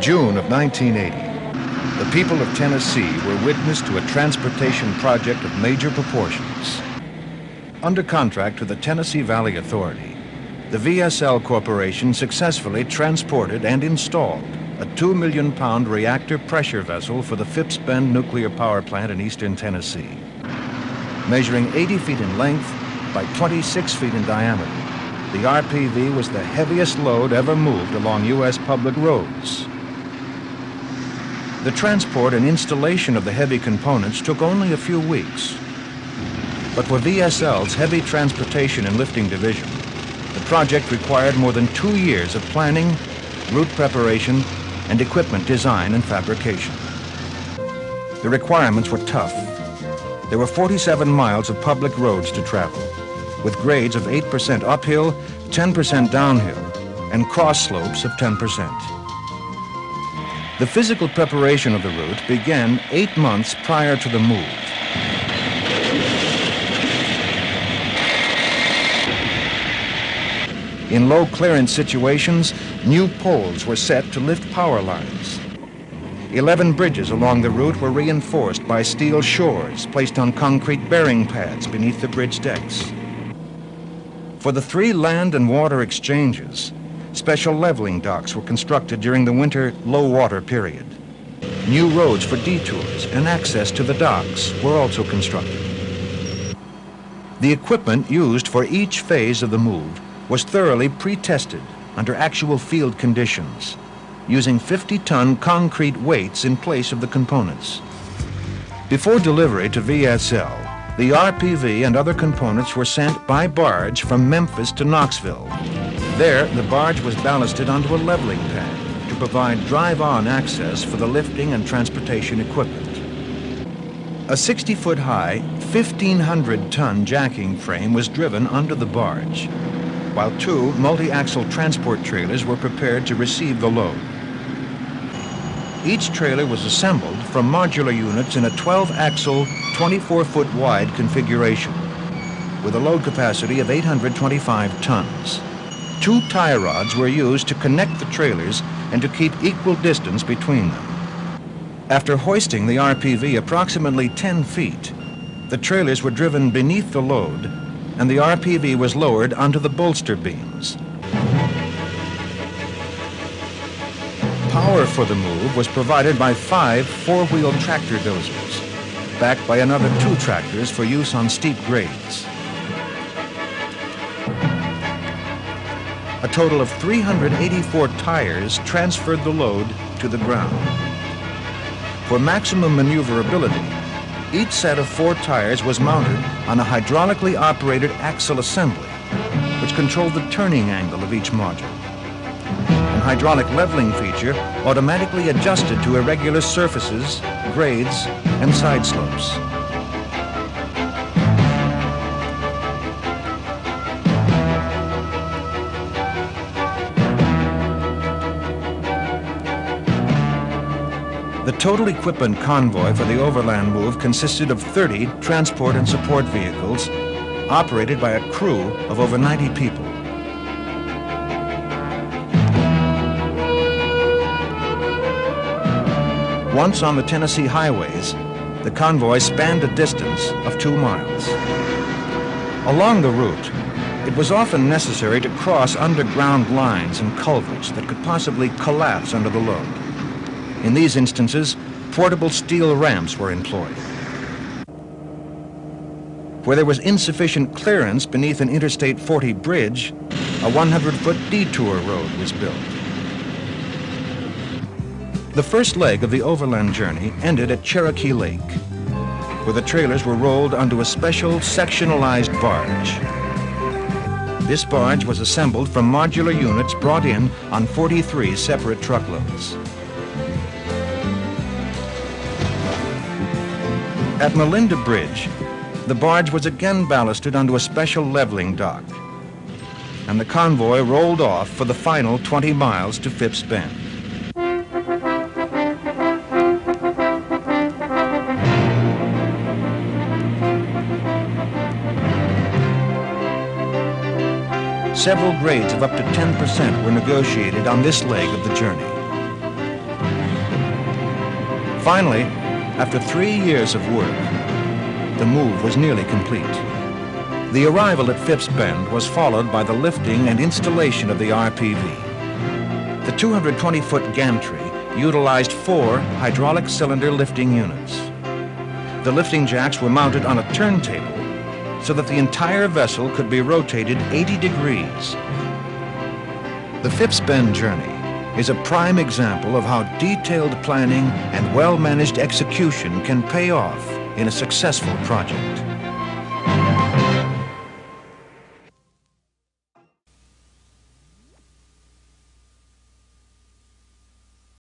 In June of 1980, the people of Tennessee were witness to a transportation project of major proportions. Under contract to the Tennessee Valley Authority, the VSL Corporation successfully transported and installed a 2 million pound reactor pressure vessel for the Phipps Bend nuclear power plant in eastern Tennessee. Measuring 80 feet in length by 26 feet in diameter, the RPV was the heaviest load ever moved along U.S. public roads. The transport and installation of the heavy components took only a few weeks. But for VSL's heavy transportation and lifting division, the project required more than 2 years of planning, route preparation, and equipment design and fabrication. The requirements were tough. There were 47 miles of public roads to travel, with grades of 8% uphill, 10% downhill, and cross slopes of 10%. The physical preparation of the route began 8 months prior to the move. In low clearance situations, new poles were set to lift power lines. 11 bridges along the route were reinforced by steel shores placed on concrete bearing pads beneath the bridge decks. For the 3 land and water exchanges, special leveling docks were constructed during the winter low water period. New roads for detours and access to the docks were also constructed. The equipment used for each phase of the move was thoroughly pre-tested under actual field conditions, using 50-ton concrete weights in place of the components. Before delivery to VSL, the RPV and other components were sent by barge from Memphis to Knoxville. There, the barge was ballasted onto a leveling pad to provide drive-on access for the lifting and transportation equipment. A 60-foot high, 1,500-ton jacking frame was driven under the barge, while 2 multi-axle transport trailers were prepared to receive the load. Each trailer was assembled from modular units in a 12-axle, 24-foot wide configuration, with a load capacity of 825 tons. 2 tie rods were used to connect the trailers and to keep equal distance between them. After hoisting the RPV approximately 10 feet, the trailers were driven beneath the load and the RPV was lowered onto the bolster beams. Power for the move was provided by 5 4-wheel tractor dozers, backed by another 2 tractors for use on steep grades. A total of 384 tires transferred the load to the ground. For maximum maneuverability, each set of 4 tires was mounted on a hydraulically operated axle assembly, which controlled the turning angle of each module. An hydraulic leveling feature automatically adjusted to irregular surfaces, grades, and side slopes. The total equipment convoy for the overland move consisted of 30 transport and support vehicles operated by a crew of over 90 people. Once on the Tennessee highways, the convoy spanned a distance of 2 miles. Along the route, it was often necessary to cross underground lines and culverts that could possibly collapse under the load. In these instances, portable steel ramps were employed. Where there was insufficient clearance beneath an Interstate 40 bridge, a 100-foot detour road was built. The first leg of the overland journey ended at Cherokee Lake, where the trailers were rolled onto a special sectionalized barge. This barge was assembled from modular units brought in on 43 separate truckloads. At Melinda Bridge, the barge was again ballasted onto a special leveling dock, and the convoy rolled off for the final 20 miles to Phipps Bend. Several grades of up to 10% were negotiated on this leg of the journey. Finally, after 3 years of work, the move was nearly complete. The arrival at Phipps Bend was followed by the lifting and installation of the RPV. The 220-foot gantry utilized 4 hydraulic cylinder lifting units. The lifting jacks were mounted on a turntable so that the entire vessel could be rotated 80 degrees. The Phipps Bend journey is a prime example of how detailed planning and well-managed execution can pay off in a successful project.